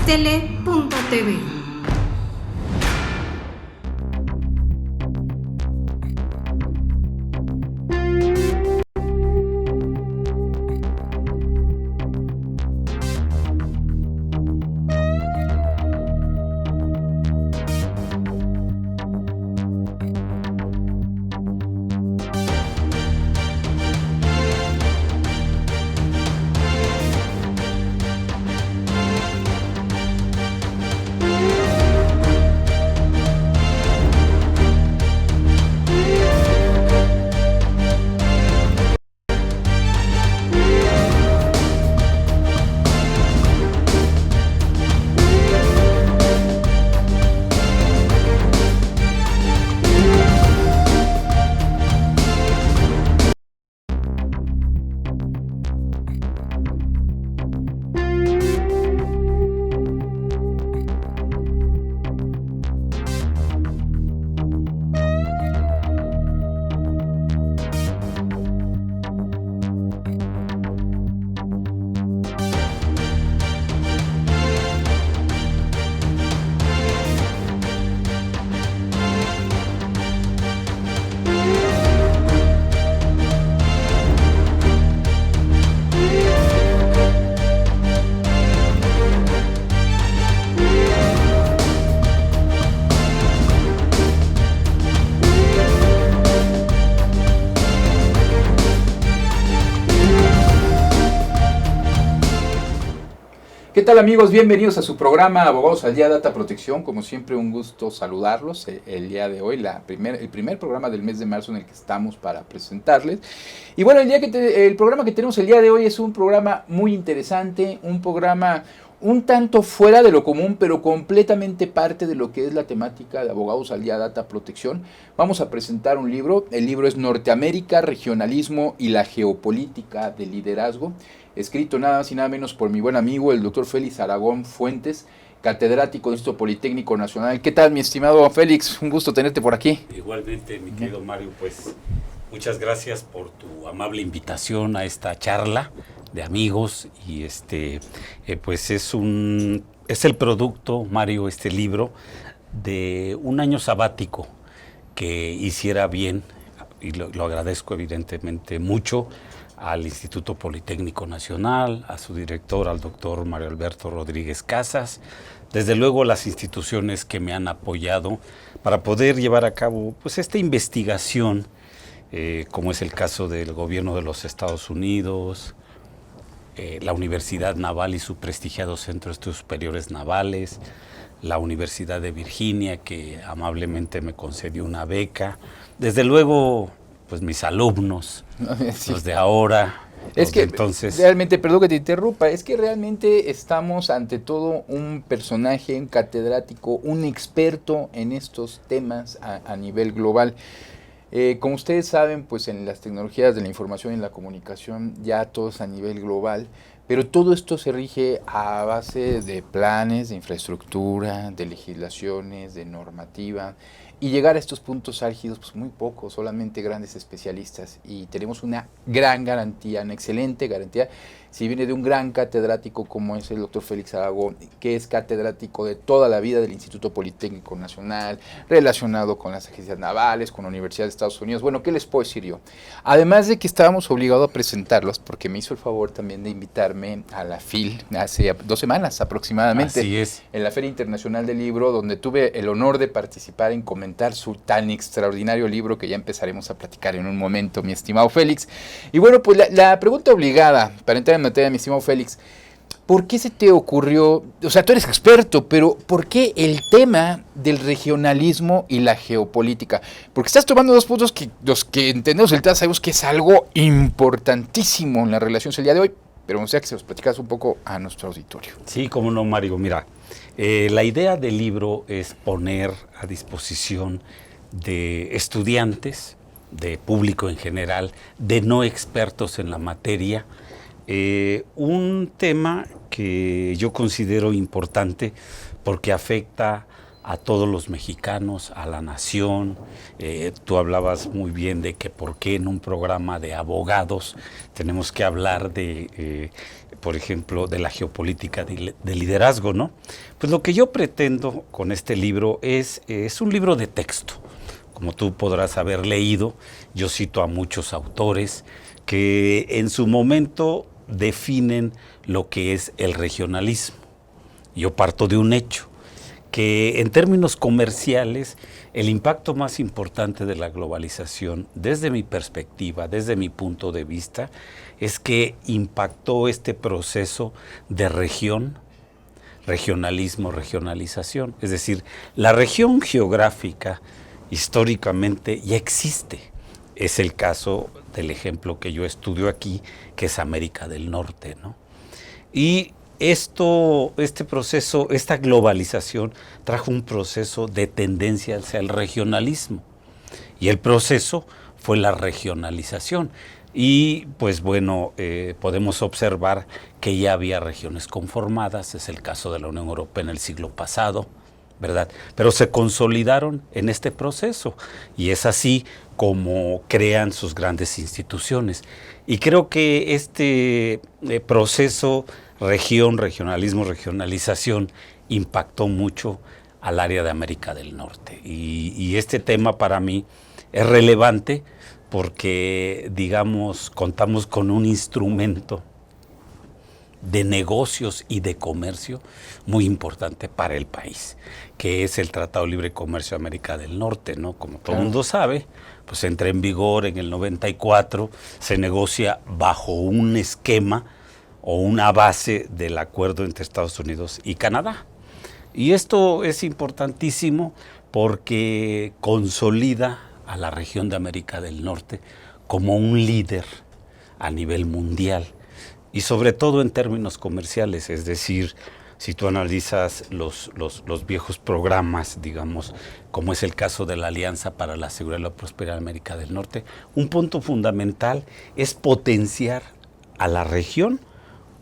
Mixtele.tv. ¿Qué tal, amigos? Bienvenidos a su programa Abogados al Día, Data Protección. Como siempre, un gusto saludarlos el día de hoy, el primer programa del mes de marzo en el que estamos para presentarles. Y bueno, el programa que tenemos el día de hoy es un programa muy interesante, un programa un tanto fuera de lo común, pero completamente parte de lo que es la temática de Abogados al Día, Data Protección. Vamos a presentar un libro. El libro es Norteamérica, Regionalismo y la Geopolítica del Liderazgo, escrito nada más y nada menos por mi buen amigo, el doctor Félix Aragón Fuentes, catedrático del Instituto Politécnico Nacional. ¿Qué tal, mi estimado Félix? Un gusto tenerte por aquí. Igualmente, mi querido Mario, pues muchas gracias por tu amable invitación a esta charla de amigos y pues es el producto, Mario, este libro, de un año sabático que hiciera bien, y lo agradezco evidentemente mucho, al Instituto Politécnico Nacional, a su director, al doctor Mario Alberto Rodríguez Casas, desde luego las instituciones que me han apoyado para poder llevar a cabo pues esta investigación, como es el caso del gobierno de los Estados Unidos, la Universidad Naval y su prestigiado Centro de Estudios Superiores Navales, la Universidad de Virginia, que amablemente me concedió una beca, desde luego pues mis alumnos, sí, los de ahora. Es que entonces, realmente, perdón que te interrumpa, es que realmente estamos ante todo un personaje, un catedrático, un experto en estos temas a nivel global. Como ustedes saben, pues en las tecnologías de la información y la comunicación ya todo es a nivel global, pero todo esto se rige a base de planes, de infraestructura, de legislaciones, de normativa, y llegar a estos puntos álgidos, pues muy pocos, solamente grandes especialistas, y tenemos una gran garantía, una excelente garantía, si viene de un gran catedrático como es el doctor Félix Aragón, que es catedrático de toda la vida del Instituto Politécnico Nacional, relacionado con las agencias navales, con la Universidad de Estados Unidos. Bueno, ¿qué les puedo decir yo? Además de que estábamos obligados a presentarlos, porque me hizo el favor también de invitarme a la FIL hace 2 semanas aproximadamente. Así es. En la Feria Internacional del Libro, donde tuve el honor de participar en comentar su tan extraordinario libro que ya empezaremos a platicar en un momento, mi estimado Félix. Y bueno, pues la pregunta obligada para entrar en materia, mi estimado Félix, ¿por qué se te ocurrió, o sea, tú eres experto, pero ¿por qué el tema del regionalismo y la geopolítica? Porque estás tomando 2 puntos que los que entendemos el tema sabemos que es algo importantísimo en la relación el día de hoy, pero me gustaría que se los platicas un poco a nuestro auditorio. Sí, cómo no, Mario. Mira, la idea del libro es poner a disposición de estudiantes, de público en general, de no expertos en la materia, un tema que yo considero importante porque afecta a todos los mexicanos, a la nación. Tú hablabas muy bien de que por qué en un programa de abogados tenemos que hablar de, por ejemplo, de la geopolítica de liderazgo, ¿no? Pues lo que yo pretendo con este libro es un libro de texto. Como tú podrás haber leído, yo cito a muchos autores que en su momento definen lo que es el regionalismo. Yo parto de un hecho, que en términos comerciales, el impacto más importante de la globalización, desde mi perspectiva, desde mi punto de vista, es que impactó este proceso de regionalismo, regionalización. Es decir, la región geográfica históricamente ya existe. Es el caso del ejemplo que yo estudio aquí, que es América del Norte, ¿no? Y este proceso, esta globalización, trajo un proceso de tendencia hacia el regionalismo. Y el proceso fue la regionalización. Y pues bueno, podemos observar que ya había regiones conformadas, es el caso de la Unión Europea en el siglo pasado, ¿verdad? Pero se consolidaron en este proceso y es así como crean sus grandes instituciones. Y creo que este proceso regionalismo, regionalización impactó mucho al área de América del Norte. Y este tema para mí es relevante porque, digamos, contamos con un instrumento de negocios y de comercio muy importante para el país, que es el Tratado de Libre Comercio de América del Norte, ¿no? Como todo el mundo sabe, pues entra en vigor en el 94, se negocia bajo un esquema o una base del acuerdo entre Estados Unidos y Canadá. Y esto es importantísimo porque consolida a la región de América del Norte como un líder a nivel mundial. Y sobre todo en términos comerciales, es decir, si tú analizas los viejos programas, digamos, como es el caso de la Alianza para la Seguridad y la Prosperidad de América del Norte, un punto fundamental es potenciar a la región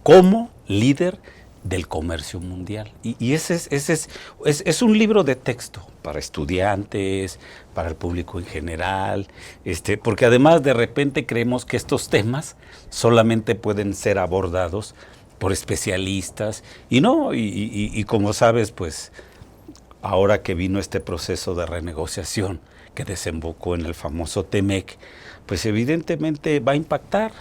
como líder del comercio mundial. Y ese es un libro de texto para estudiantes, para el público en general, porque además de repente creemos que estos temas solamente pueden ser abordados por especialistas, y no, y como sabes, pues ahora que vino este proceso de renegociación que desembocó en el famoso TEMEC, pues evidentemente va a impactar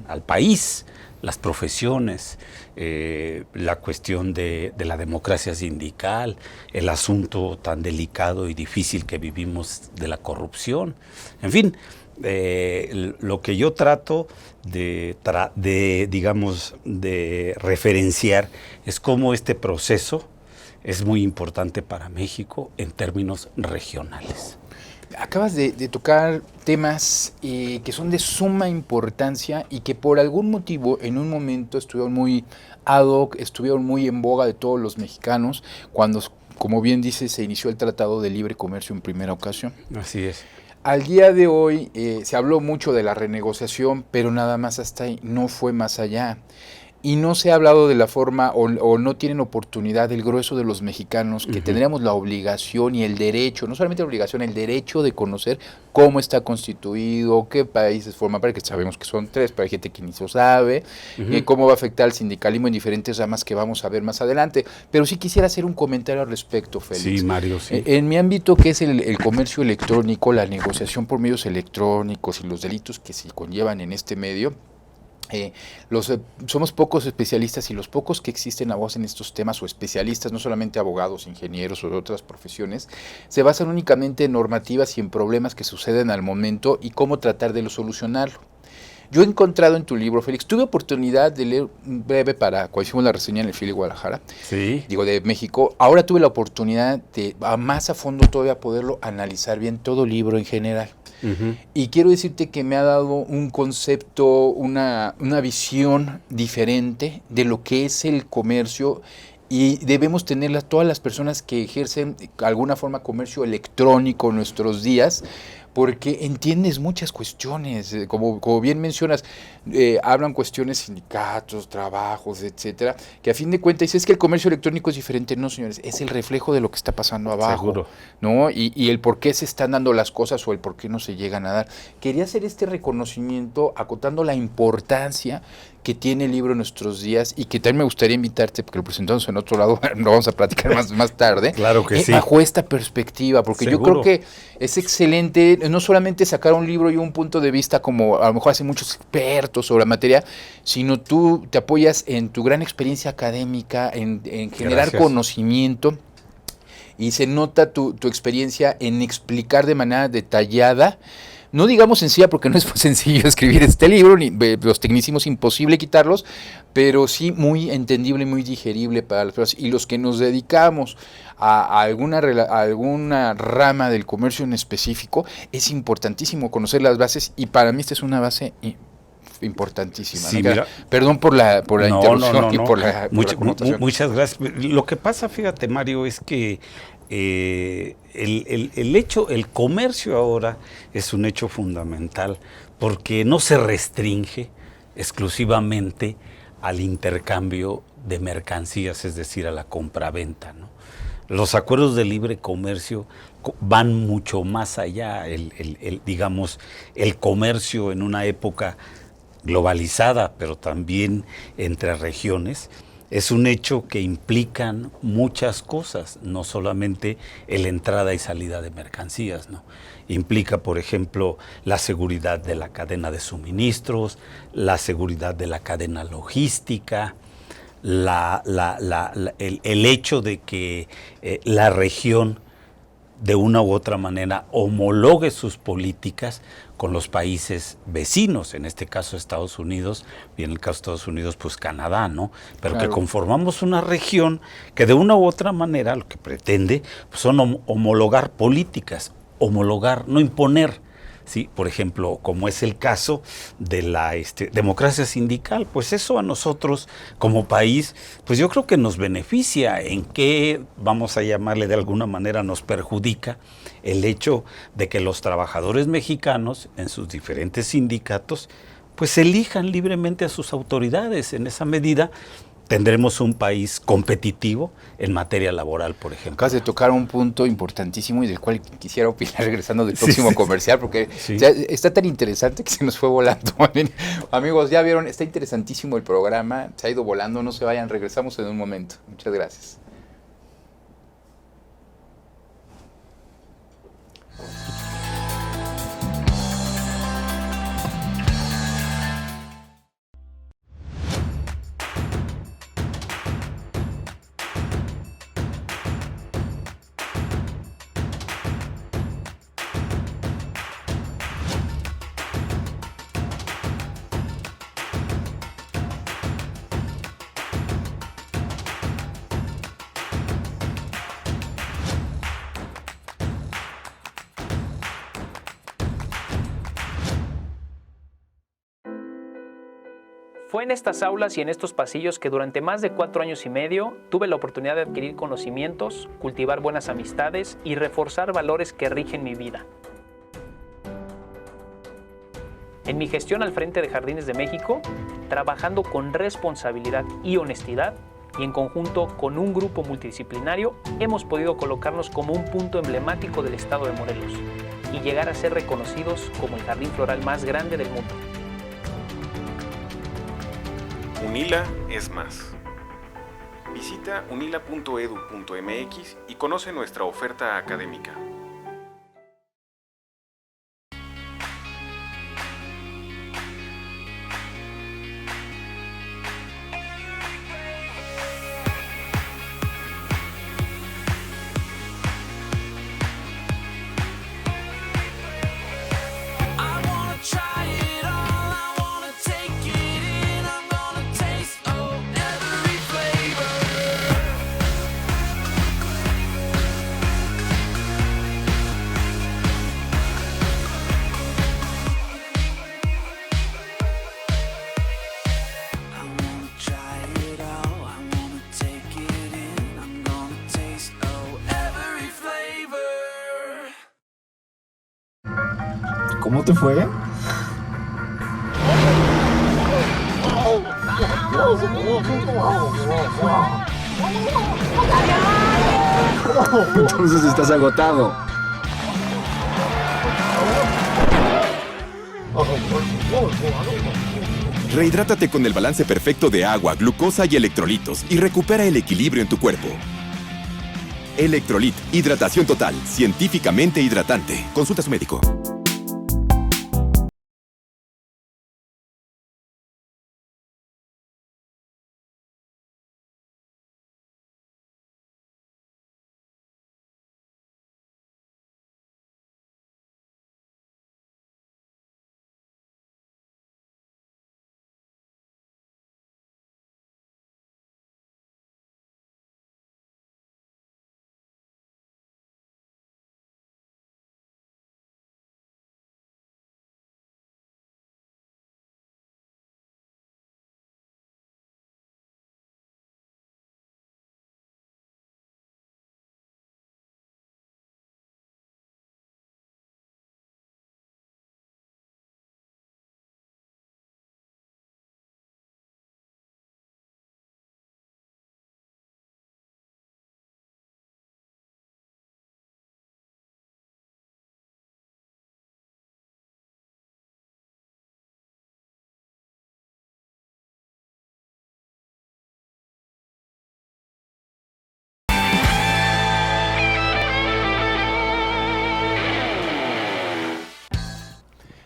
al país, las profesiones, la cuestión de la democracia sindical, el asunto tan delicado y difícil que vivimos de la corrupción. En fin, lo que yo trato digamos, de referenciar es cómo este proceso es muy importante para México en términos regionales. Acabas de tocar temas que son de suma importancia y que por algún motivo en un momento estuvieron muy ad hoc, estuvieron muy en boga de todos los mexicanos cuando, como bien dices, se inició el Tratado de Libre Comercio en primera ocasión. Así es. Al día de hoy se habló mucho de la renegociación, pero nada más hasta ahí, no fue más allá. Y no se ha hablado de la forma, o no tienen oportunidad el grueso de los mexicanos, que tendríamos la obligación y el derecho, no solamente la obligación, el derecho de conocer cómo está constituido, qué países forman parte, que sabemos que son 3, pero hay gente que ni se sabe, y cómo va a afectar el sindicalismo en diferentes ramas que vamos a ver más adelante. Pero sí quisiera hacer un comentario al respecto, Félix. Sí, Mario, sí. En mi ámbito, que es el comercio electrónico, la negociación por medios electrónicos y los delitos que se conllevan en este medio, somos pocos especialistas y los pocos que existen a voz en estos temas o especialistas, no solamente abogados, ingenieros o de otras profesiones, se basan únicamente en normativas y en problemas que suceden al momento y cómo tratar de solucionarlo. Yo he encontrado en tu libro, Félix, tuve oportunidad de leer un breve cuando hicimos la reseña en el Philly Guadalajara, de México. Ahora tuve la oportunidad de más a fondo todavía poderlo analizar bien todo el libro en general. Y quiero decirte que me ha dado un concepto, una visión diferente de lo que es el comercio, y debemos tenerla todas las personas que ejercen de alguna forma comercio electrónico en nuestros días, porque entiendes muchas cuestiones, como bien mencionas, hablan cuestiones sindicatos, trabajos, etcétera, que a fin de cuentas es que el comercio electrónico es diferente. No, señores, es el reflejo de lo que está pasando abajo. Seguro. ¿No? Y el por qué se están dando las cosas o el por qué no se llegan a dar. Quería hacer este reconocimiento acotando la importancia que tiene el libro en nuestros días y que también me gustaría invitarte, porque lo presentamos en otro lado, lo vamos a platicar más tarde. Claro que sí. Bajo esta perspectiva, porque Seguro. yo creo que es excelente no solamente sacar un libro y un punto de vista como a lo mejor hacen muchos expertos sobre la materia, sino tú te apoyas en tu gran experiencia académica, en generar Gracias. conocimiento, y se nota tu experiencia en explicar de manera detallada, no digamos sencilla porque no es sencillo escribir este libro, ni los tecnicismos imposible quitarlos, pero sí muy entendible y muy digerible para las personas. Y los que nos dedicamos a alguna rama del comercio en específico, es importantísimo conocer las bases, y para mí esta es una base importantísima. Sí, ¿no? mira, Perdón por la interrupción y por la connotación. Muchas gracias. Lo que pasa, fíjate, Mario, es que el comercio ahora es un hecho fundamental porque no se restringe exclusivamente al intercambio de mercancías, es decir, a la compraventa, ¿no? Los acuerdos de libre comercio van mucho más allá. Digamos, el comercio en una época globalizada, pero también entre regiones, es un hecho que implican muchas cosas, no solamente la entrada y salida de mercancías, ¿no? Implica, por ejemplo, la seguridad de la cadena de suministros, la seguridad de la cadena logística, el hecho de que la región de una u otra manera homologue sus políticas con los países vecinos, en este caso Estados Unidos, y en el caso de Estados Unidos, pues Canadá, ¿no? Pero claro, que conformamos una región que de una u otra manera lo que pretende pues, son homologar políticas, homologar, no imponer. Sí, por ejemplo, como es el caso de la democracia sindical, pues eso a nosotros como país, pues yo creo que nos beneficia. ¿En qué, vamos a llamarle de alguna manera, nos perjudica el hecho de que los trabajadores mexicanos en sus diferentes sindicatos pues elijan libremente a sus autoridades? En esa medida tendremos un país competitivo en materia laboral, por ejemplo. Acabas de tocar un punto importantísimo y del cual quisiera opinar regresando del próximo comercial, porque ya está tan interesante que se nos fue volando. Amigos, ya vieron, está interesantísimo el programa, se ha ido volando, no se vayan, regresamos en un momento. Muchas gracias. Fue en estas aulas y en estos pasillos que durante más de 4 años y medio tuve la oportunidad de adquirir conocimientos, cultivar buenas amistades y reforzar valores que rigen mi vida. En mi gestión al frente de Jardines de México, trabajando con responsabilidad y honestidad, y en conjunto con un grupo multidisciplinario, hemos podido colocarnos como un punto emblemático del estado de Morelos y llegar a ser reconocidos como el jardín floral más grande del mundo. UNILA es más. Visita unila.edu.mx y conoce nuestra oferta académica. ¿Cómo te fue? Entonces estás agotado. Rehidrátate con el balance perfecto de agua, glucosa y electrolitos y recupera el equilibrio en tu cuerpo. Electrolit, hidratación total, científicamente hidratante. Consulta a su médico.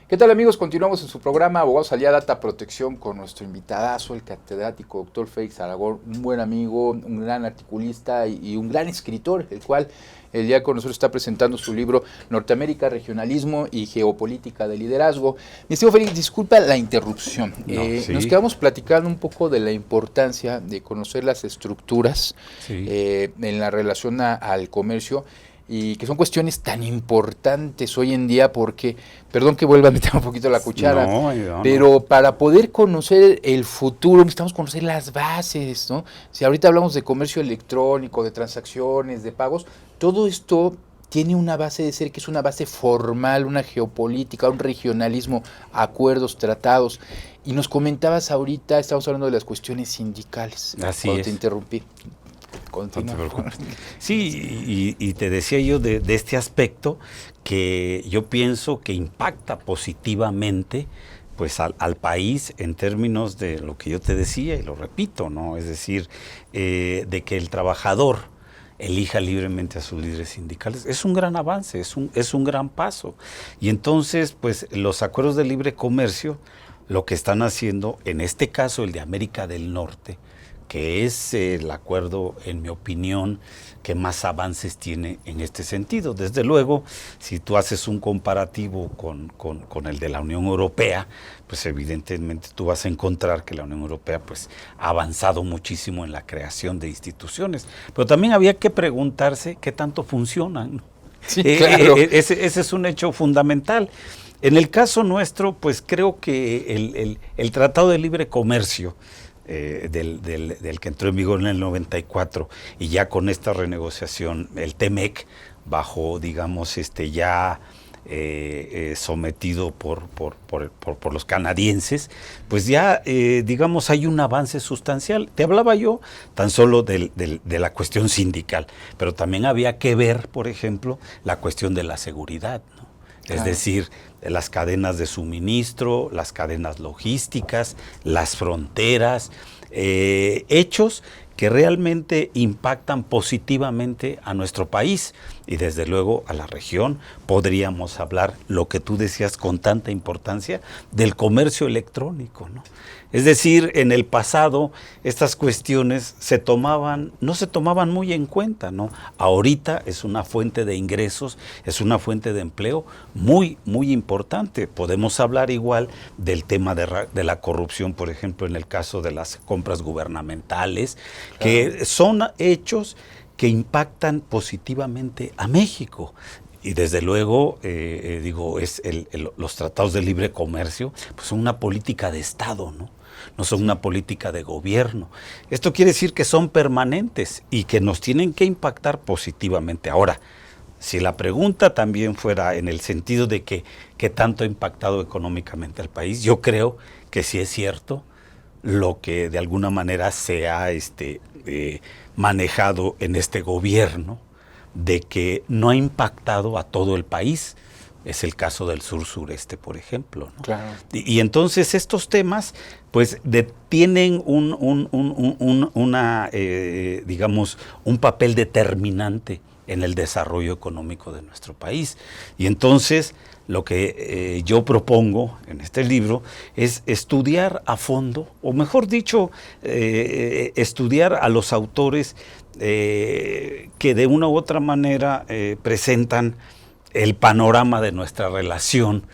¿Qué tal, amigos? Continuamos en su programa Abogados al Día, Data Protección, con nuestro invitadazo, el catedrático doctor Félix Aragón, un buen amigo, un gran articulista y un gran escritor, el cual el día con nosotros está presentando su libro Norteamérica, Regionalismo y Geopolítica de Liderazgo. Mi estimado Félix, disculpa la interrupción. Sí. Nos quedamos platicando un poco de la importancia de conocer las estructuras en la relación al comercio, y que son cuestiones tan importantes hoy en día porque, perdón que vuelva a meter un poquito la cuchara, pero para poder conocer el futuro necesitamos conocer las bases, ¿no? Si ahorita hablamos de comercio electrónico, de transacciones, de pagos, todo esto tiene una base de ser que es una base formal, una geopolítica, un regionalismo, acuerdos, tratados. Y nos comentabas ahorita, estamos hablando de las cuestiones sindicales. Así cuando es. te interrumpí. Sí, y te decía yo de este aspecto que yo pienso que impacta positivamente pues al país en términos de lo que yo te decía y lo repito, ¿no? Es decir, de que el trabajador elija libremente a sus líderes sindicales, es un gran avance, es un gran paso. Y entonces, pues los acuerdos de libre comercio, lo que están haciendo, en este caso el de América del Norte, que es el acuerdo, en mi opinión, que más avances tiene en este sentido. Desde luego, si tú haces un comparativo con el de la Unión Europea, pues evidentemente tú vas a encontrar que la Unión Europea pues, ha avanzado muchísimo en la creación de instituciones. Pero también había que preguntarse qué tanto funcionan, ¿no? Sí, claro. Ese es un hecho fundamental. En el caso nuestro, pues creo que el Tratado de Libre Comercio, del que entró en vigor en el 94, y ya con esta renegociación, el TEMEC, bajo, digamos, ya sometido por los canadienses, pues ya, digamos, hay un avance sustancial. Te hablaba yo tan solo de la cuestión sindical, pero también había que ver, por ejemplo, la cuestión de la seguridad, ¿no? Es decir, las cadenas de suministro, las cadenas logísticas, las fronteras, hechos que realmente impactan positivamente a nuestro país y desde luego a la región. Podríamos hablar, lo que tú decías con tanta importancia, del comercio electrónico, ¿no? Es decir, en el pasado estas cuestiones no se tomaban muy en cuenta, ¿no? Ahorita es una fuente de ingresos, es una fuente de empleo muy, muy importante. Podemos hablar igual del tema de la corrupción, por ejemplo, en el caso de las compras gubernamentales, que son hechos que impactan positivamente a México. Y desde luego, los tratados de libre comercio pues son una política de Estado, ¿no? No son una política de gobierno. Esto quiere decir que son permanentes y que nos tienen que impactar positivamente. Ahora, Si la pregunta también fuera en el sentido de que qué tanto ha impactado económicamente al país, yo creo que sí es cierto lo que de alguna manera se ha manejado en este gobierno, de que no ha impactado a todo el país. Es el caso del sur-sureste, por ejemplo, ¿no? Claro. Y entonces estos temas, pues, tienen digamos, un papel determinante en el desarrollo económico de nuestro país. Y entonces lo que yo propongo en este libro es estudiar a fondo, o mejor dicho, estudiar a los autores que de una u otra manera presentan el panorama de nuestra relación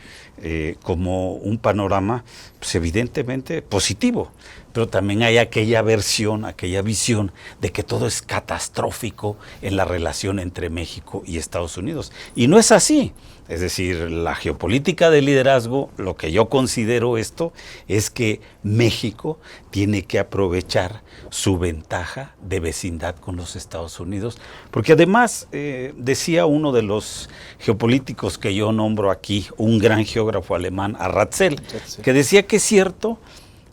como un panorama, pues evidentemente positivo, pero también hay aquella versión, aquella visión de que todo es catastrófico en la relación entre México y Estados Unidos. Y no es así. Es decir, la geopolítica de liderazgo, lo que yo considero esto, es que México tiene que aprovechar su ventaja de vecindad con los Estados Unidos, porque además, decía uno de los geopolíticos que yo nombro aquí, un gran geógrafo alemán, Ratzel, que decía que es cierto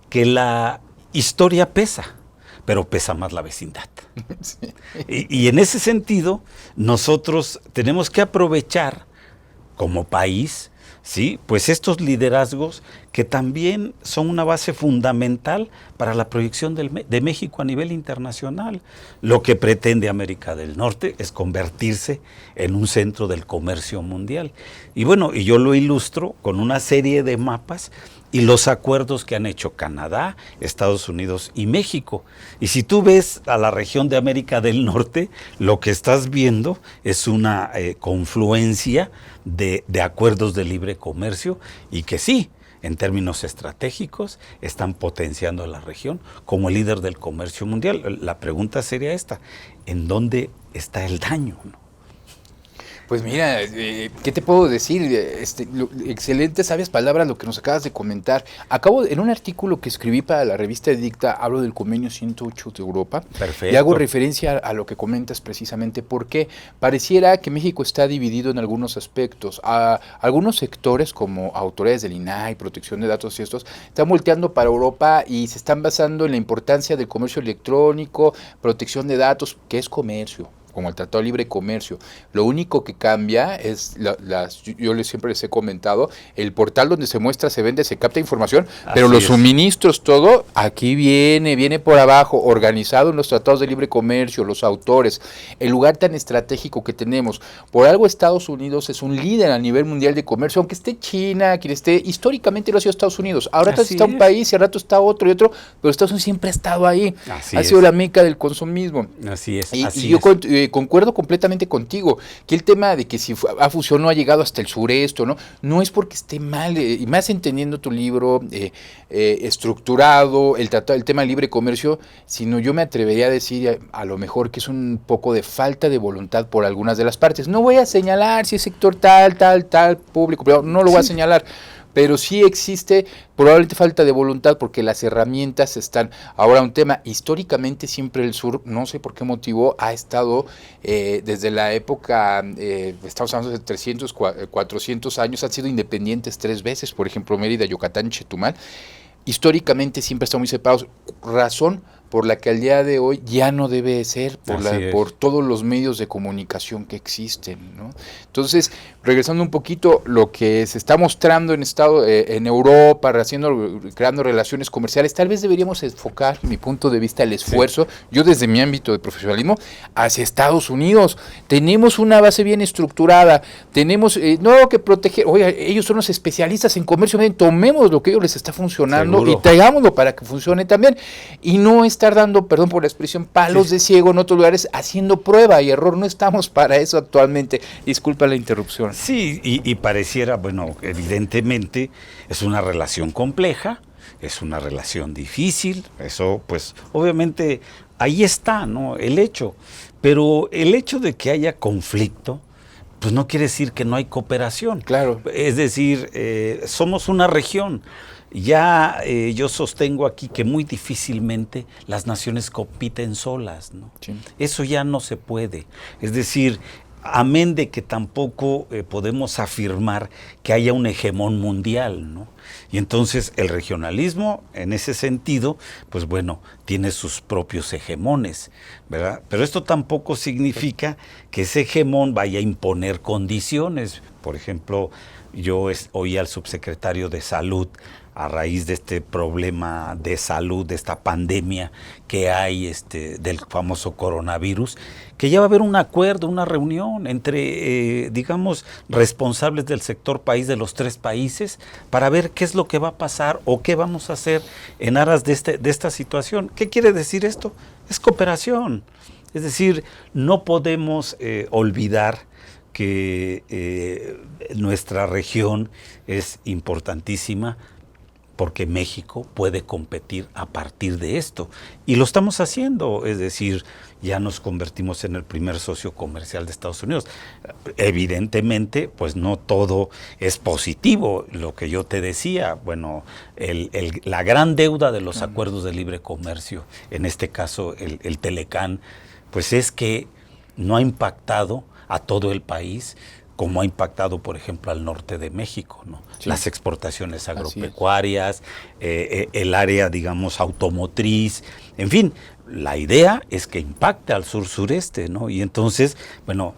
que la historia pesa, pero pesa más la vecindad. Sí. Y en ese sentido, nosotros tenemos que aprovechar como país, ¿sí?, pues estos liderazgos que también son una base fundamental para la proyección de México a nivel internacional. Lo que pretende América del Norte es convertirse en un centro del comercio mundial. Y bueno, y yo lo ilustro con una serie de mapas y los acuerdos que han hecho Canadá, Estados Unidos y México. Y si tú ves a la región de América del Norte, lo que estás viendo es una confluencia de acuerdos de libre comercio y que sí, en términos estratégicos, están potenciando a la región como el líder del comercio mundial. La pregunta sería esta: ¿en dónde está el daño, no? Pues mira, ¿qué te puedo decir? Excelentes, sabias palabras lo que nos acabas de comentar. En un artículo que escribí para la revista Edicta, hablo del convenio 108 de Europa. Perfecto. Y hago referencia a lo que comentas precisamente, porque pareciera que México está dividido en algunos aspectos. Algunos sectores, como autoridades del INAI, protección de datos y estos, están volteando para Europa y se están basando en la importancia del comercio electrónico, protección de datos, que es comercio, como el Tratado de Libre Comercio. Lo único que cambia es, yo siempre les he comentado, el portal donde se muestra, se vende, se capta información, pero los suministros, todo, aquí viene por abajo, organizado en los Tratados de Libre Comercio, los autores, el lugar tan estratégico que tenemos. Por algo Estados Unidos es un líder a nivel mundial de comercio, aunque esté China, quien esté, históricamente lo ha sido Estados Unidos. Ahora está un país y al rato está otro y otro, pero Estados Unidos siempre ha estado ahí. Ha sido la meca del consumismo. Así es. Y yo concuerdo completamente contigo, que el tema de que si a fusión no ha llegado hasta el sureste, no es porque esté mal, y más entendiendo tu libro estructurado, el tema del libre comercio, sino yo me atrevería a decir a lo mejor que es un poco de falta de voluntad por algunas de las partes. No voy a señalar si es sector tal, público, pero no lo voy a señalar. Pero sí existe probablemente falta de voluntad porque las herramientas están. Ahora, un tema, históricamente siempre el sur, no sé por qué motivo, ha estado desde la época, estamos hablando de 300, 400 años, han sido independientes 3 veces, por ejemplo, Mérida, Yucatán, Chetumal. Históricamente siempre están muy separados, razón por la que al día de hoy ya no debe ser, por todos los medios de comunicación que existen, ¿no? Entonces, regresando un poquito, lo que se está mostrando en Europa, creando relaciones comerciales, tal vez deberíamos enfocar, mi punto de vista, el esfuerzo, yo desde mi ámbito de profesionalismo, hacia Estados Unidos. Tenemos una base bien estructurada, tenemos no que proteger, oye, ellos son los especialistas en comercio, tomemos lo que a ellos les está funcionando. Seguro. Y traigámoslo para que funcione también, y no estar dando, perdón por la expresión, palos de ciego en otros lugares, haciendo prueba y error. No estamos para eso actualmente. Disculpa la interrupción. Sí, y pareciera, bueno, evidentemente es una relación compleja, es una relación difícil, eso pues obviamente ahí está, ¿no?, el hecho, pero el hecho de que haya conflicto, pues no quiere decir que no hay cooperación. Claro. Es decir, somos una región. Ya yo sostengo aquí que muy difícilmente las naciones compiten solas, ¿no? Sí. Eso ya no se puede. Es decir, amén de que tampoco podemos afirmar que haya un hegemón mundial, ¿no? Y entonces el regionalismo, en ese sentido, pues bueno, tiene sus propios hegemones, ¿verdad? Pero esto tampoco significa que ese hegemón vaya a imponer condiciones. Por ejemplo, yo oí al subsecretario de Salud, a raíz de este problema de salud, de esta pandemia que hay del famoso coronavirus, que ya va a haber un acuerdo, una reunión entre, digamos, responsables del sector país de los 3 países para ver qué es lo que va a pasar o qué vamos a hacer en aras de esta situación. ¿Qué quiere decir esto? Es cooperación. Es decir, no podemos olvidar que nuestra región es importantísima, porque México puede competir a partir de esto. Y lo estamos haciendo, es decir, ya nos convertimos en el primer socio comercial de Estados Unidos. Evidentemente, pues no todo es positivo, lo que yo te decía, bueno, la gran deuda de los acuerdos de libre comercio, en este caso el Telecán, pues es que no ha impactado a todo el país, como ha impactado, por ejemplo, al norte de México, ¿no? Sí. Las exportaciones agropecuarias, el área, digamos, automotriz, en fin, la idea es que impacte al sur-sureste, ¿no? Y entonces, bueno,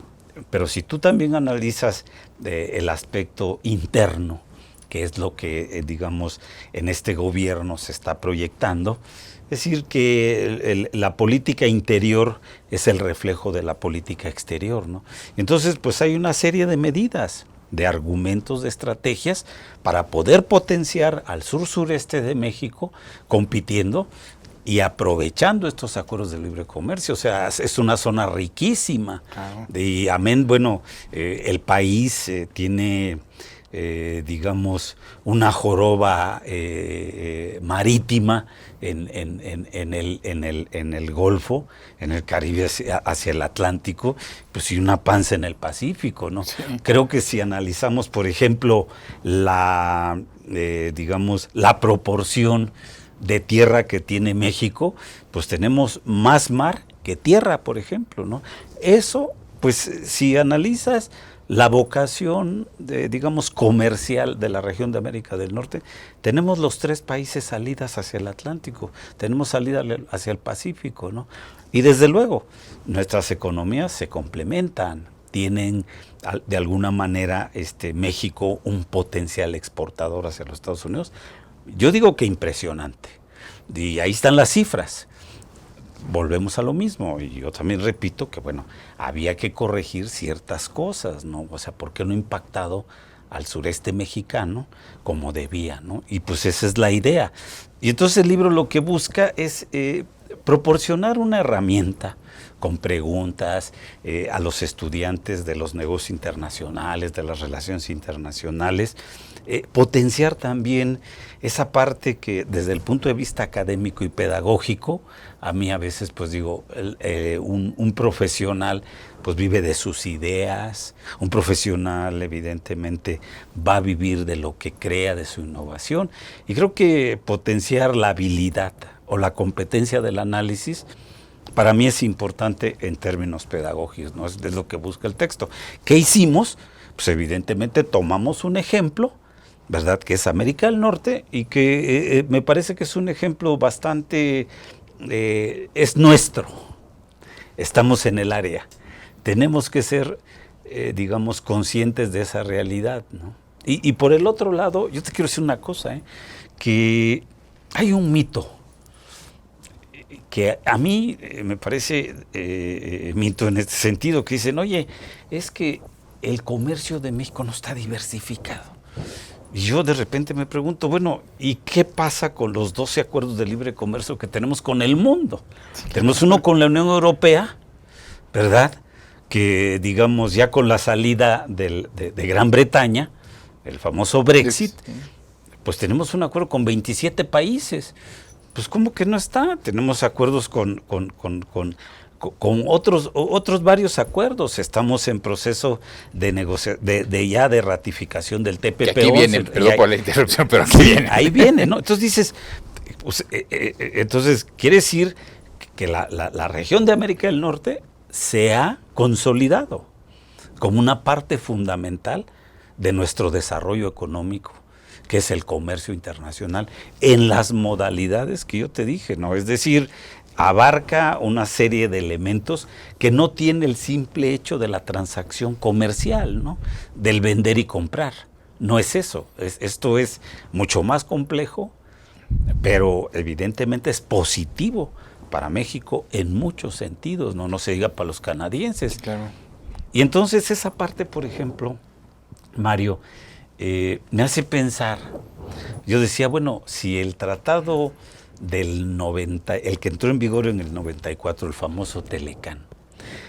pero si tú también analizas el aspecto interno, que es lo que, digamos, en este gobierno se está proyectando, es decir, que la política interior es el reflejo de la política exterior, ¿no? Entonces, pues hay una serie de medidas, de argumentos, de estrategias para poder potenciar al sur-sureste de México compitiendo y aprovechando estos acuerdos de libre comercio. O sea, es una zona riquísima. Claro. Y amén, bueno, el país tiene... digamos, una joroba marítima en el Golfo, en el Caribe hacia el Atlántico, pues y una panza en el Pacífico, ¿no? Sí. Creo que si analizamos, por ejemplo, digamos, la proporción de tierra que tiene México, pues tenemos más mar que tierra, por ejemplo, ¿no? Eso, pues si analizas la vocación, digamos, comercial de la región de América del Norte, tenemos los 3 países salidas hacia el Atlántico, tenemos salida hacia el Pacífico, ¿no? Y desde luego, nuestras economías se complementan, tienen de alguna manera México un potencial exportador hacia los Estados Unidos. Yo digo que impresionante, y ahí están las cifras. Volvemos a lo mismo, y yo también repito que, bueno, había que corregir ciertas cosas, ¿no? O sea, ¿por qué no ha impactado al sureste mexicano como debía, ¿no? Y pues esa es la idea. Y entonces el libro lo que busca es proporcionar una herramienta con preguntas a los estudiantes de los negocios internacionales, de las relaciones internacionales, potenciar también esa parte que desde el punto de vista académico y pedagógico, a mí a veces pues digo, un profesional pues vive de sus ideas, un profesional evidentemente va a vivir de lo que crea, de su innovación, y creo que potenciar la habilidad o la competencia del análisis para mí es importante en términos pedagógicos, ¿no? Es lo que busca el texto. ¿Qué hicimos? Pues evidentemente tomamos un ejemplo, ¿verdad? Que es América del Norte, y que me parece que es un ejemplo bastante, es nuestro. Estamos en el área. Tenemos que ser, digamos, conscientes de esa realidad, ¿no? Y por el otro lado, yo te quiero decir una cosa, que hay un mito que a mí me parece mito en este sentido, que dicen, oye, es que el comercio de México no está diversificado. Y yo de repente me pregunto, bueno, ¿y qué pasa con los 12 acuerdos de libre comercio que tenemos con el mundo? Sí, tenemos uno con la Unión Europea, ¿verdad? Que digamos ya con la salida de Gran Bretaña, el famoso Brexit, sí. Pues tenemos un acuerdo con 27 países. Pues ¿cómo que no está? Tenemos acuerdos con otros varios acuerdos. Estamos en proceso de ratificación del TPP. Que aquí viene, perdón por la interrupción, pero aquí viene. Ahí viene, ¿no? Entonces dices, pues, entonces quiere decir que la región de América del Norte se ha consolidado. como una parte fundamental de nuestro desarrollo económico, que es el comercio internacional, en las modalidades que yo te dije, ¿no? Es decir, abarca una serie de elementos que no tiene el simple hecho de la transacción comercial, ¿no? Del vender y comprar. No es eso, esto es mucho más complejo, pero evidentemente es positivo para México en muchos sentidos, no se diga para los canadienses. Claro. Y entonces esa parte, por ejemplo, Mario, me hace pensar, yo decía, bueno, si el tratado del 90, el que entró en vigor en el 94, el famoso Telecán,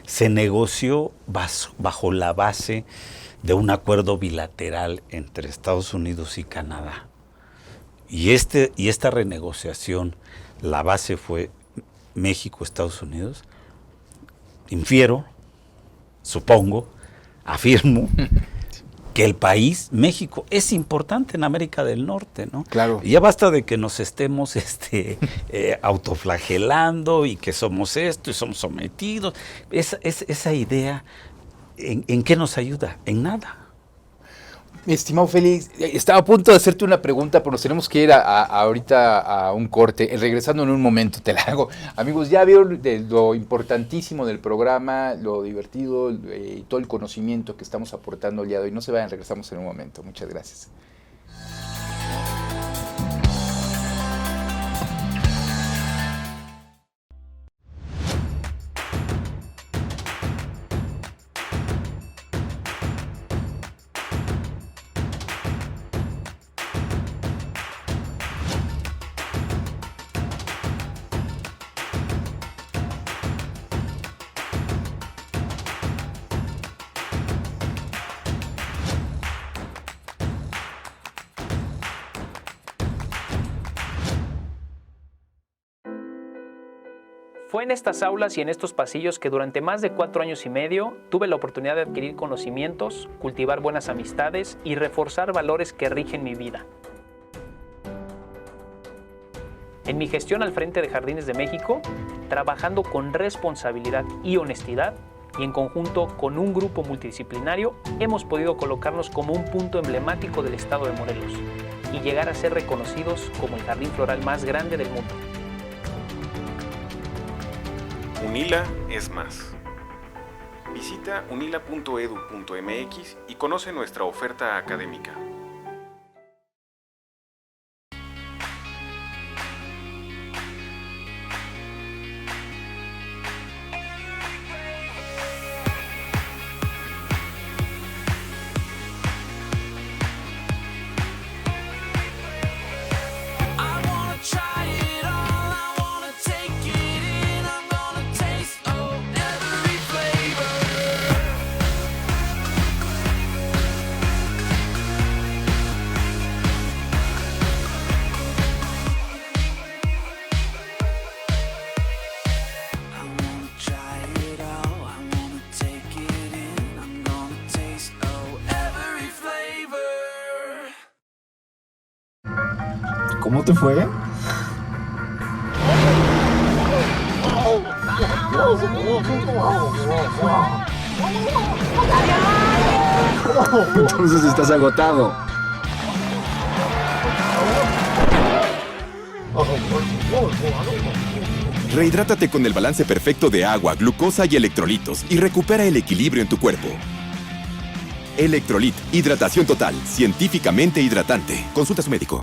se negoció bajo la base de un acuerdo bilateral entre Estados Unidos y Canadá. Y esta renegociación, la base fue México, Estados Unidos. Infiero, supongo, afirmo, que el país, México, es importante en América del Norte, ¿no? Claro. Y ya basta de que nos estemos autoflagelando y que somos esto y somos sometidos. Esa idea, ¿en qué nos ayuda? En nada. Mi estimado Félix, estaba a punto de hacerte una pregunta, pero nos tenemos que ir ahorita a un corte. Regresando en un momento, te la hago. Amigos, ya vieron lo importantísimo del programa, lo divertido y todo el conocimiento que estamos aportando el día de hoy. No se vayan, regresamos en un momento. Muchas gracias. Fue en estas aulas y en estos pasillos que durante más de 4 años y medio tuve la oportunidad de adquirir conocimientos, cultivar buenas amistades y reforzar valores que rigen mi vida. En mi gestión al frente de Jardines de México, trabajando con responsabilidad y honestidad, y en conjunto con un grupo multidisciplinario, hemos podido colocarnos como un punto emblemático del estado de Morelos y llegar a ser reconocidos como el jardín floral más grande del mundo. UNILA es más. Visita unila.edu.mx y conoce nuestra oferta académica. ¿Cómo te fue? Entonces estás agotado. Rehidrátate con el balance perfecto de agua, glucosa y electrolitos y recupera el equilibrio en tu cuerpo. Electrolit, hidratación total, científicamente hidratante. Consulta a su médico.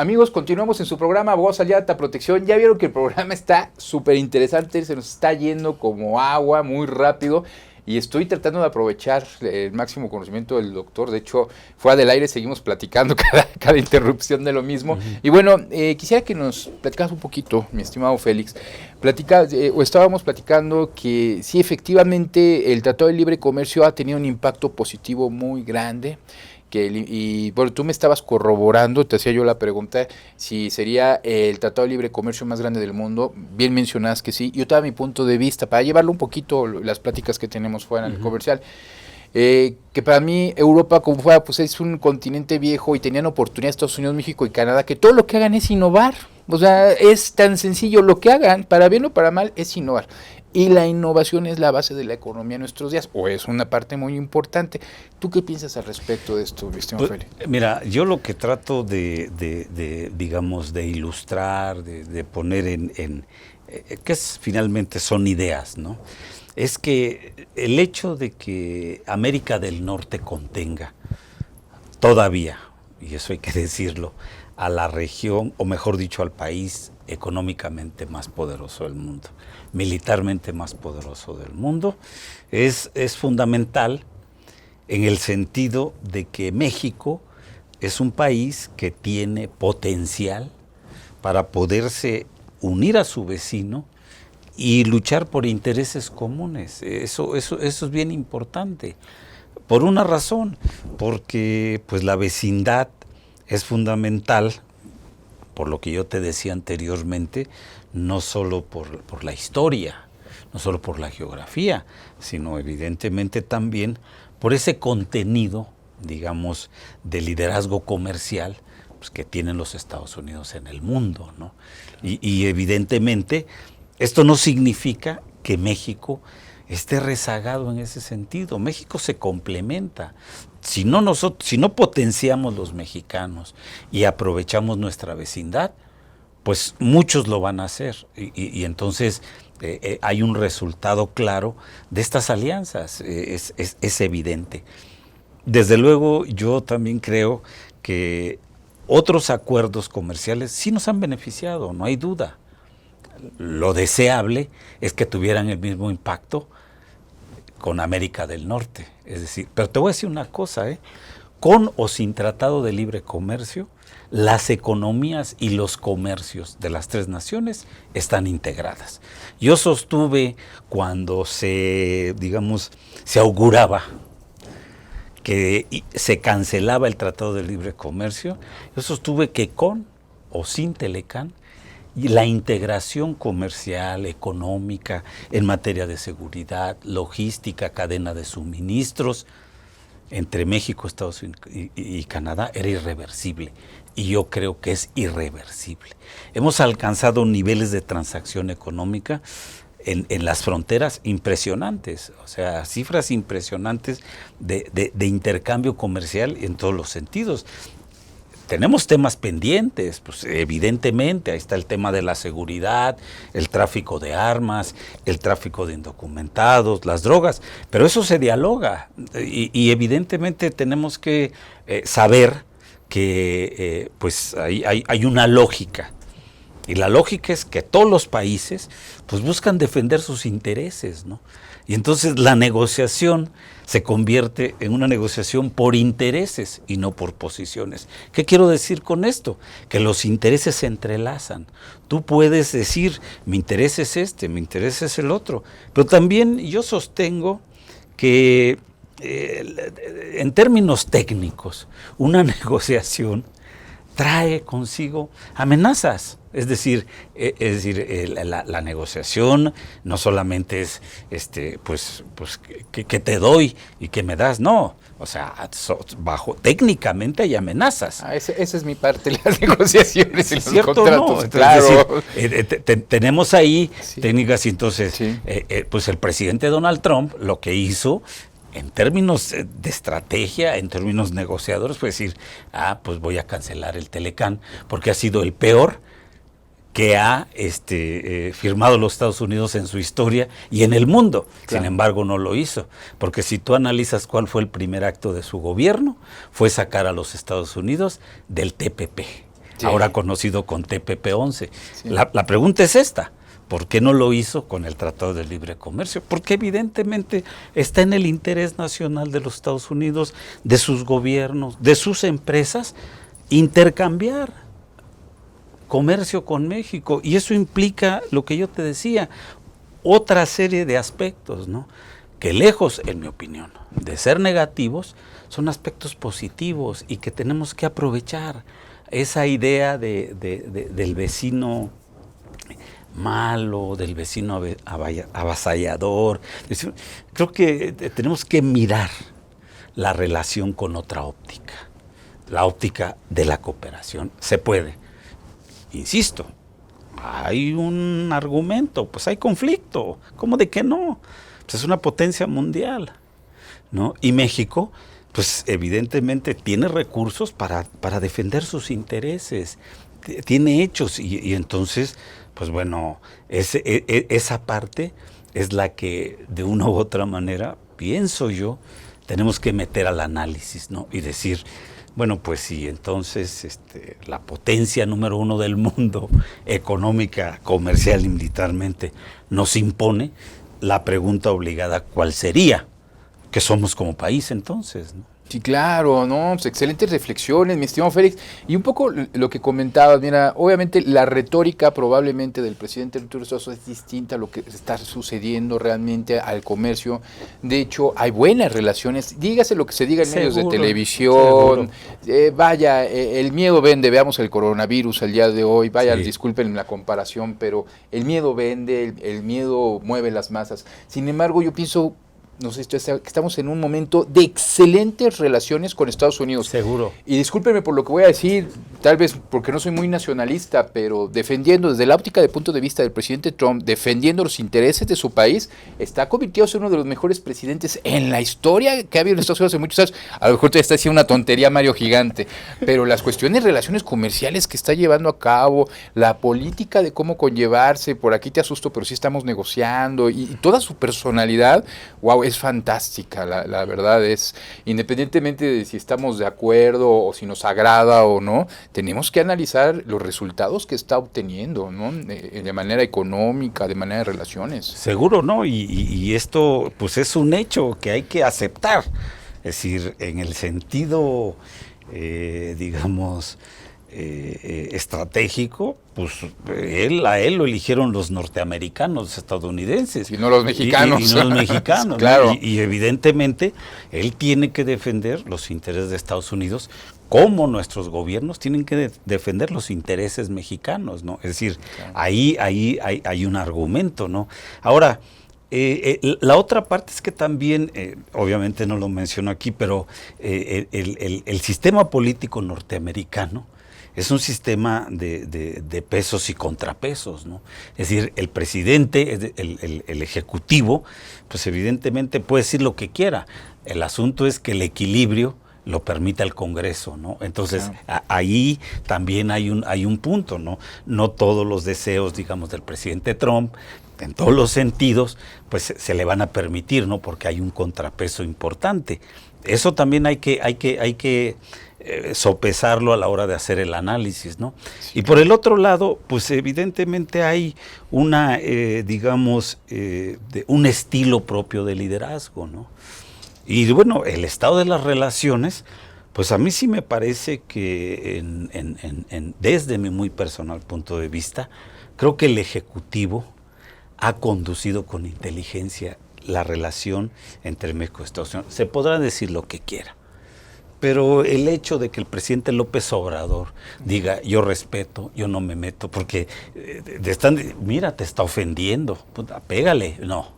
Amigos, continuamos en su programa Voz Allá, Alta Protección. Ya vieron que el programa está súper interesante, se nos está yendo como agua, muy rápido. Y estoy tratando de aprovechar el máximo conocimiento del doctor. De hecho, fuera del aire seguimos platicando cada interrupción de lo mismo. Y bueno, quisiera que nos platicaras un poquito, mi estimado Félix. Estábamos platicando que sí, efectivamente, el Tratado de Libre Comercio ha tenido un impacto positivo muy grande. Y bueno, tú me estabas corroborando, te hacía yo la pregunta, si sería el Tratado de Libre Comercio más grande del mundo. Bien mencionas que sí. Yo te daba mi punto de vista, para llevarlo un poquito, las pláticas que tenemos fuera en el comercial, que para mí Europa, como fuera, pues es un continente viejo y tenían oportunidad Estados Unidos, México y Canadá, que todo lo que hagan es innovar. O sea, es tan sencillo, lo que hagan, para bien o para mal, es innovar. Y la innovación es la base de la economía en nuestros días, o es una parte muy importante. ¿Tú qué piensas al respecto de esto, mi estimado Félix? Mira, yo lo que trato digamos, de ilustrar, de poner que finalmente son ideas, ¿no? Es que el hecho de que América del Norte contenga todavía, y eso hay que decirlo, a la región, o mejor dicho, al país económicamente más poderoso del mundo, militarmente más poderoso del mundo, es fundamental en el sentido de que México es un país que tiene potencial para poderse unir a su vecino y luchar por intereses comunes. Eso es bien importante. Por una razón, porque pues la vecindad es fundamental, por lo que yo te decía anteriormente, no solo por la historia, no solo por la geografía, sino evidentemente también por ese contenido, digamos, de liderazgo comercial, pues, que tienen los Estados Unidos en el mundo, ¿no? Y evidentemente esto no significa que México esté rezagado en ese sentido. México se complementa. Si no potenciamos los mexicanos y aprovechamos nuestra vecindad, pues muchos lo van a hacer. Y entonces hay un resultado claro de estas alianzas, es evidente. Desde luego, yo también creo que otros acuerdos comerciales sí nos han beneficiado, no hay duda. Lo deseable es que tuvieran el mismo impacto con América del Norte. Es decir, pero te voy a decir una cosa, con o sin Tratado de Libre Comercio, las economías y los comercios de las tres naciones están integradas. Yo sostuve cuando se auguraba que se cancelaba el Tratado de Libre Comercio, yo sostuve que con o sin Telecán, y la integración comercial, económica, en materia de seguridad, logística, cadena de suministros, entre México, Estados Unidos y Canadá, era irreversible. Y yo creo que es irreversible. Hemos alcanzado niveles de transacción económica en las fronteras impresionantes, o sea, cifras impresionantes de intercambio comercial en todos los sentidos. Tenemos temas pendientes, pues evidentemente, ahí está el tema de la seguridad, el tráfico de armas, el tráfico de indocumentados, las drogas, pero eso se dialoga y evidentemente tenemos que saber que pues hay una lógica. Y la lógica es que todos los países pues buscan defender sus intereses, ¿no? Y entonces la negociación se convierte en una negociación por intereses y no por posiciones. ¿Qué quiero decir con esto? Que los intereses se entrelazan. Tú puedes decir, mi interés es este, mi interés es el otro, pero también yo sostengo que en términos técnicos, una negociación trae consigo amenazas. Es decir, la negociación no solamente es que te doy y que me das, no. O sea, técnicamente hay amenazas. Esa es mi parte, las negociaciones y los ¿cierto? contratos, No, claro. Es decir, tenemos ahí técnicas y entonces, Sí. pues el presidente Donald Trump lo que hizo en términos de estrategia, en términos negociadores, fue decir, pues voy a cancelar el Telecán porque ha sido el peor que ha firmado los Estados Unidos en su historia y en el mundo. Claro. Sin embargo, no lo hizo, porque si tú analizas cuál fue el primer acto de su gobierno, fue sacar a los Estados Unidos del TPP. Sí. ahora conocido con TPP-11. Sí. La pregunta es esta: ¿por qué no lo hizo con el Tratado de Libre Comercio? Porque evidentemente está en el interés nacional de los Estados Unidos, de sus gobiernos, de sus empresas, intercambiar comercio con México. Y eso implica lo que yo te decía, otra serie de aspectos, ¿no? Que lejos, en mi opinión, de ser negativos, son aspectos positivos y que tenemos que aprovechar. Esa idea del vecino malo, del vecino avasallador. Creo que tenemos que mirar la relación con otra óptica, la óptica de la cooperación. Se puede. Insisto, hay un argumento, pues hay conflicto. ¿Cómo de que no? Pues es una potencia mundial, ¿no? Y México, pues evidentemente tiene recursos para defender sus intereses, tiene hechos y entonces, pues bueno, esa parte es la que de una u otra manera, pienso yo, tenemos que meter al análisis, ¿no? Y decir, bueno, pues sí, entonces la potencia número 1 del mundo, económica, comercial y militarmente, nos impone, la pregunta obligada, ¿cuál sería? ¿Qué somos como país entonces, ¿no? Sí, claro, ¿no? Pues excelentes reflexiones, mi estimado Félix. Y un poco lo que comentabas, mira, obviamente la retórica probablemente del presidente Arturo Sosa es distinta a lo que está sucediendo realmente al comercio. De hecho, hay buenas relaciones, dígase lo que se diga en medios de televisión. Vaya, el miedo vende, veamos el coronavirus el día de hoy, vaya, sí. Disculpen la comparación, pero el miedo vende, el miedo mueve las masas. Sin embargo, yo pienso, no sé, estamos en un momento de excelentes relaciones con Estados Unidos. Seguro. Y discúlpenme por lo que voy a decir, tal vez porque no soy muy nacionalista, pero defendiendo desde la óptica de punto de vista del presidente Trump, defendiendo los intereses de su país, está convirtiéndose en uno de los mejores presidentes en la historia que ha habido en Estados Unidos hace muchos años. A lo mejor te está haciendo una tontería Mario Gigante, pero las cuestiones de relaciones comerciales que está llevando a cabo, la política de cómo conllevarse, por aquí te asusto, pero sí estamos negociando, y toda su personalidad, wow, es fantástica, la verdad es, independientemente de si estamos de acuerdo o si nos agrada o no, tenemos que analizar los resultados que está obteniendo, ¿no? De manera económica, de manera de relaciones. Seguro, ¿no? Y esto pues es un hecho que hay que aceptar, es decir, en el sentido, digamos, estratégico, pues a él lo eligieron los norteamericanos, estadounidenses. Y no los mexicanos. Y no los mexicanos. Claro. Y evidentemente él tiene que defender los intereses de Estados Unidos, como nuestros gobiernos tienen que defender los intereses mexicanos, ¿no? Es decir, claro. ahí hay un argumento, ¿no? Ahora, la otra parte es que también, obviamente no lo menciono aquí, pero el sistema político norteamericano es un sistema de pesos y contrapesos, ¿no? Es decir, el presidente, el ejecutivo, pues evidentemente puede decir lo que quiera. El asunto es que el equilibrio lo permite el Congreso, ¿no? Entonces, claro. Ahí también hay un punto, ¿no? No todos los deseos, digamos, del presidente Trump, en todos los sentidos, pues se le van a permitir, ¿no? Porque hay un contrapeso importante. Eso también hay que sopesarlo a la hora de hacer el análisis, ¿no? Sí. Y por el otro lado, pues evidentemente hay una, digamos, un estilo propio de liderazgo, ¿no? Y bueno, el estado de las relaciones, pues a mí sí me parece que desde mi muy personal punto de vista, creo que el Ejecutivo ha conducido con inteligencia la relación entre México y Estados Unidos. Se podrá decir lo que quiera, pero el hecho de que el presidente López Obrador diga, yo respeto, yo no me meto, porque mira, te está ofendiendo, puta, pégale. No,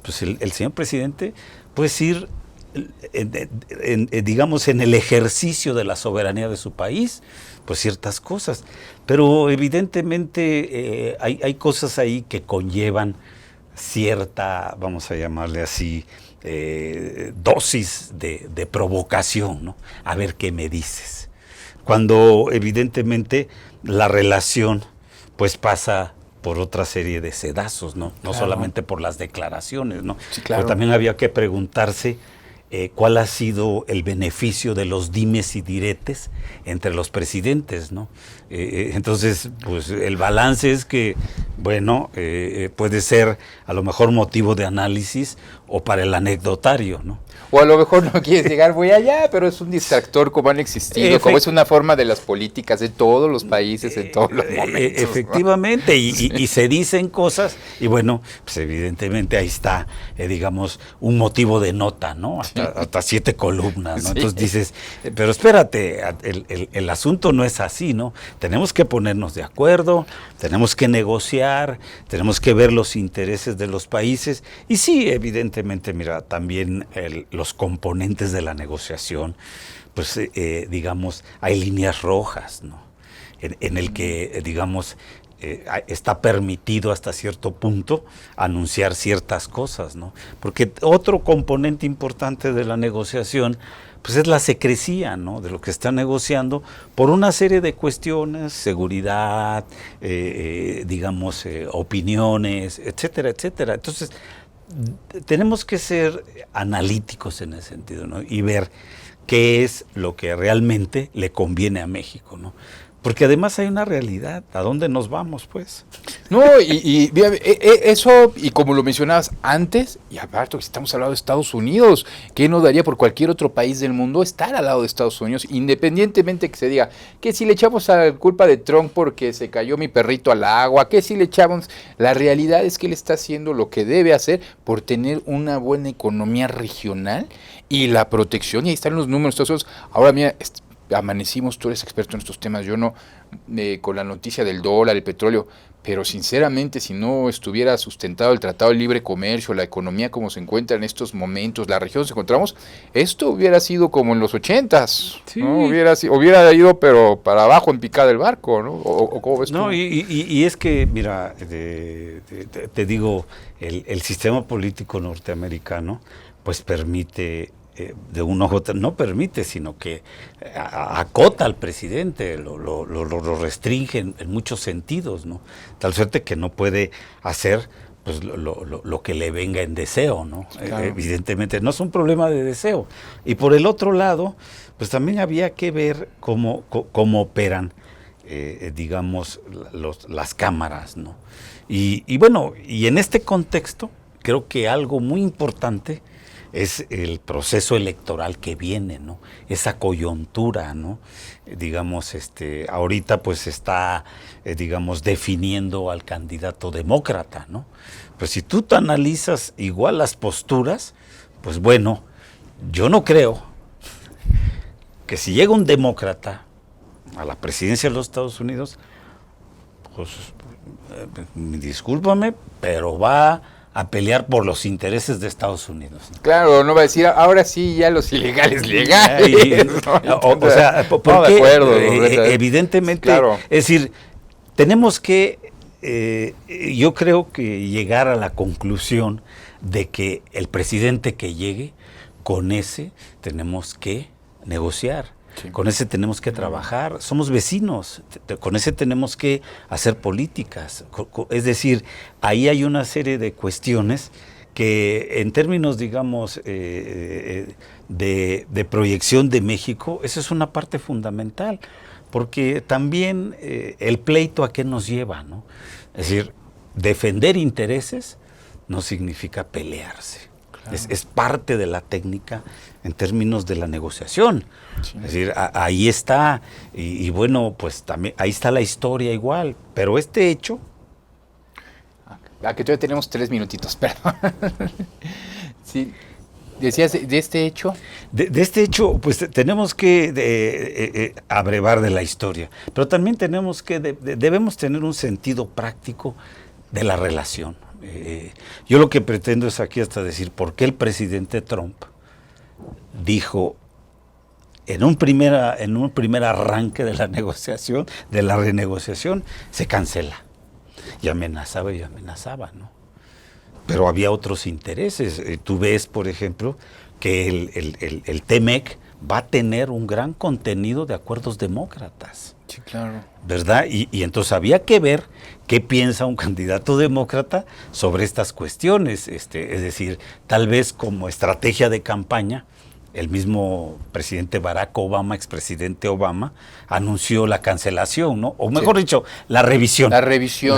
pues el señor presidente puede ir, digamos, en el ejercicio de la soberanía de su país, pues ciertas cosas, pero evidentemente hay cosas ahí que conllevan cierta, vamos a llamarle así, dosis de provocación, ¿no? A ver qué me dices. Cuando evidentemente la relación pues pasa por otra serie de sedazos, ¿no? No claro. Solamente por las declaraciones, ¿no? Sí, claro. Pero también había que preguntarse cuál ha sido el beneficio de los dimes y diretes entre los presidentes, ¿no? Entonces, pues el balance es que, bueno, puede ser a lo mejor motivo de análisis o para el anecdotario, ¿no? O a lo mejor no quieres llegar muy allá, pero es un distractor como han existido, como es una forma de las políticas de todos los países en todos los momentos. Efectivamente, ¿no? y se dicen cosas, y bueno, pues evidentemente ahí está, digamos, un motivo de nota, ¿no? Hasta 7 columnas, ¿no? Sí. Entonces dices, pero espérate, el asunto no es así, ¿no? Tenemos que ponernos de acuerdo, tenemos que negociar, tenemos que ver los intereses de los países, y sí, evidentemente, mira, también los componentes de la negociación, pues digamos, hay líneas rojas, ¿no? En el que, digamos, está permitido hasta cierto punto anunciar ciertas cosas, ¿no? Porque otro componente importante de la negociación, pues es la secrecía, ¿no? De lo que está negociando por una serie de cuestiones, seguridad, digamos, opiniones, etcétera, etcétera. Entonces, tenemos que ser analíticos en ese sentido, ¿no? Y ver qué es lo que realmente le conviene a México, ¿no? Porque además hay una realidad, ¿a dónde nos vamos, pues? No, y eso, y como lo mencionabas antes, y aparte que estamos hablando de Estados Unidos, ¿qué no daría por cualquier otro país del mundo estar al lado de Estados Unidos, independientemente que se diga que si le echamos la culpa de Trump porque se cayó mi perrito al agua, que si le echamos, la realidad es que él está haciendo lo que debe hacer por tener una buena economía regional y la protección, y ahí están los números, todos. Ahora mira, amanecimos, tú eres experto en estos temas, yo no, con la noticia del dólar, el petróleo, pero sinceramente si no estuviera sustentado el Tratado de Libre Comercio, la economía como se encuentra en estos momentos, la región nos encontramos, esto hubiera sido como en los 80s, sí. ¿No? Hubiera ido pero para abajo en picada el barco, ¿no? ¿O cómo ves tú? No, y es que, mira, te digo, el sistema político norteamericano pues permite, de un ojo, no permite, sino que acota al presidente, lo restringe en muchos sentidos, ¿no? Tal suerte que no puede hacer pues lo que le venga en deseo, ¿no? Claro. Evidentemente, no es un problema de deseo. Y por el otro lado, pues también había que ver cómo operan, digamos, las cámaras, ¿no? Y bueno, y en este contexto, creo que algo muy importante es el proceso electoral que viene, ¿no? Esa coyuntura, ¿no? Digamos, ahorita pues está, digamos, definiendo al candidato demócrata, ¿no? Pues si tú te analizas igual las posturas, pues bueno, yo no creo que si llega un demócrata a la presidencia de los Estados Unidos, pues, discúlpame, pero va a pelear por los intereses de Estados Unidos, ¿no? Claro, no va a decir, ahora sí, ya los ilegales legales. O sea, porque, no, de acuerdo, evidentemente, claro. Es decir, tenemos que, yo creo que llegar a la conclusión de que el presidente que llegue, con ese tenemos que negociar. Sí. Con ese tenemos que trabajar, somos vecinos, con ese tenemos que hacer políticas, es decir, ahí hay una serie de cuestiones que en términos, digamos, de proyección de México, esa es una parte fundamental, porque también el pleito a qué nos lleva, ¿no? Es decir, defender intereses no significa pelearse. Claro. Es parte de la técnica en términos de la negociación. Sí. Es decir, ahí está, y bueno, pues también ahí está la historia igual, pero este hecho... que todavía tenemos 3 minutitos, perdón. Sí, decías de este hecho. De este hecho, pues tenemos que abrevar de la historia, pero también tenemos que, debemos tener un sentido práctico de la relación. Yo lo que pretendo es aquí hasta decir por qué el presidente Trump dijo en un primer arranque de la negociación, de la renegociación, se cancela. Y amenazaba, ¿no? Pero había otros intereses. Tú ves, por ejemplo, que el TEMEC va a tener un gran contenido de acuerdos demócratas. Sí, claro. ¿Verdad? Y entonces había que ver qué piensa un candidato demócrata sobre estas cuestiones. Es decir, tal vez como estrategia de campaña, el mismo presidente Barack Obama, expresidente Obama, anunció la cancelación, ¿no? O mejor dicho, la revisión. La revisión.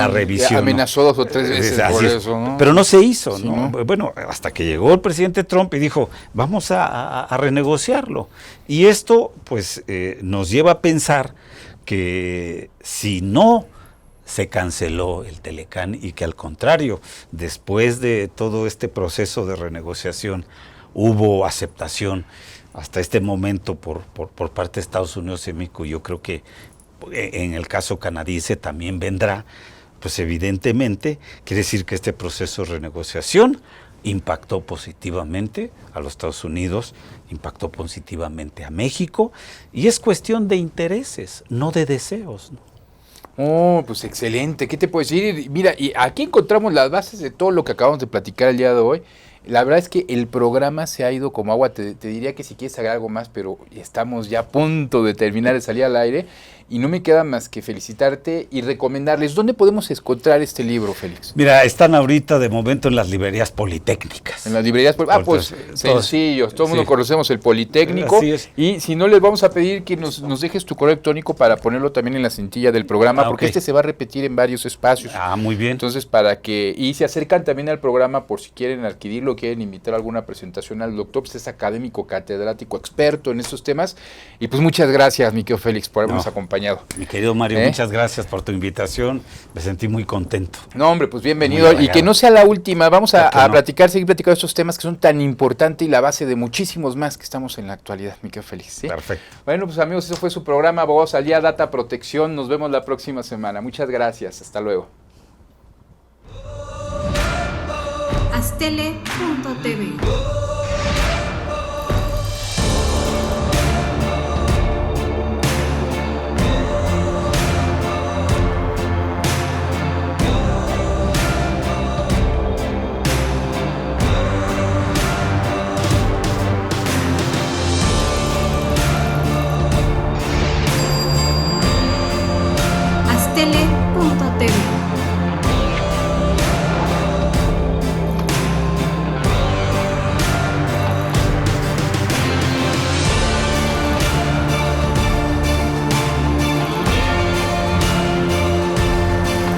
Amenazó ¿no? 2 o 3 veces por eso, ¿no? Pero no se hizo, Sí, ¿no? ¿no? Bueno, hasta que llegó el presidente Trump y dijo, vamos a renegociarlo. Y esto, pues, nos lleva a pensar que si no se canceló el Telecán y que al contrario, después de todo este proceso de renegociación, hubo aceptación hasta este momento por parte de Estados Unidos y México. Yo creo que en el caso canadiense también vendrá, pues evidentemente quiere decir que este proceso de renegociación impactó positivamente a los Estados Unidos, impactó positivamente a México, y es cuestión de intereses, no de deseos, ¿no? Oh, pues excelente. ¿Qué te puedo decir? Mira, y aquí encontramos las bases de todo lo que acabamos de platicar el día de hoy. La verdad es que el programa se ha ido como agua. Te diría que si quieres agregar algo más, pero estamos ya a punto de terminar de salir al aire. Y no me queda más que felicitarte y recomendarles. ¿Dónde podemos encontrar este libro, Félix? Mira, están ahorita de momento en las librerías politécnicas. En las librerías. Pues sencillos. Todo el mundo conocemos el Politécnico. Así es. Y si no, les vamos a pedir que nos dejes tu correo electrónico para ponerlo también en la cintilla del programa, porque ok. se va a repetir en varios espacios. Muy bien. Entonces, y se acercan también al programa por si quieren adquirirlo, quieren invitar a alguna presentación al doctor, pues es académico, catedrático, experto en estos temas. Y pues muchas gracias, mi querido Félix, por habernos acompañado. Mi querido Mario, muchas gracias por tu invitación. Me sentí muy contento. No, hombre, pues bienvenido. Y que no sea la última. Vamos a seguir platicando estos temas que son tan importantes y la base de muchísimos más que estamos en la actualidad, mi querido Félix. ¿Sí? Perfecto. Bueno, pues amigos, eso fue su programa Abogados al Día, Data Protección. Nos vemos la próxima semana. Muchas gracias. Hasta luego. Astele.tv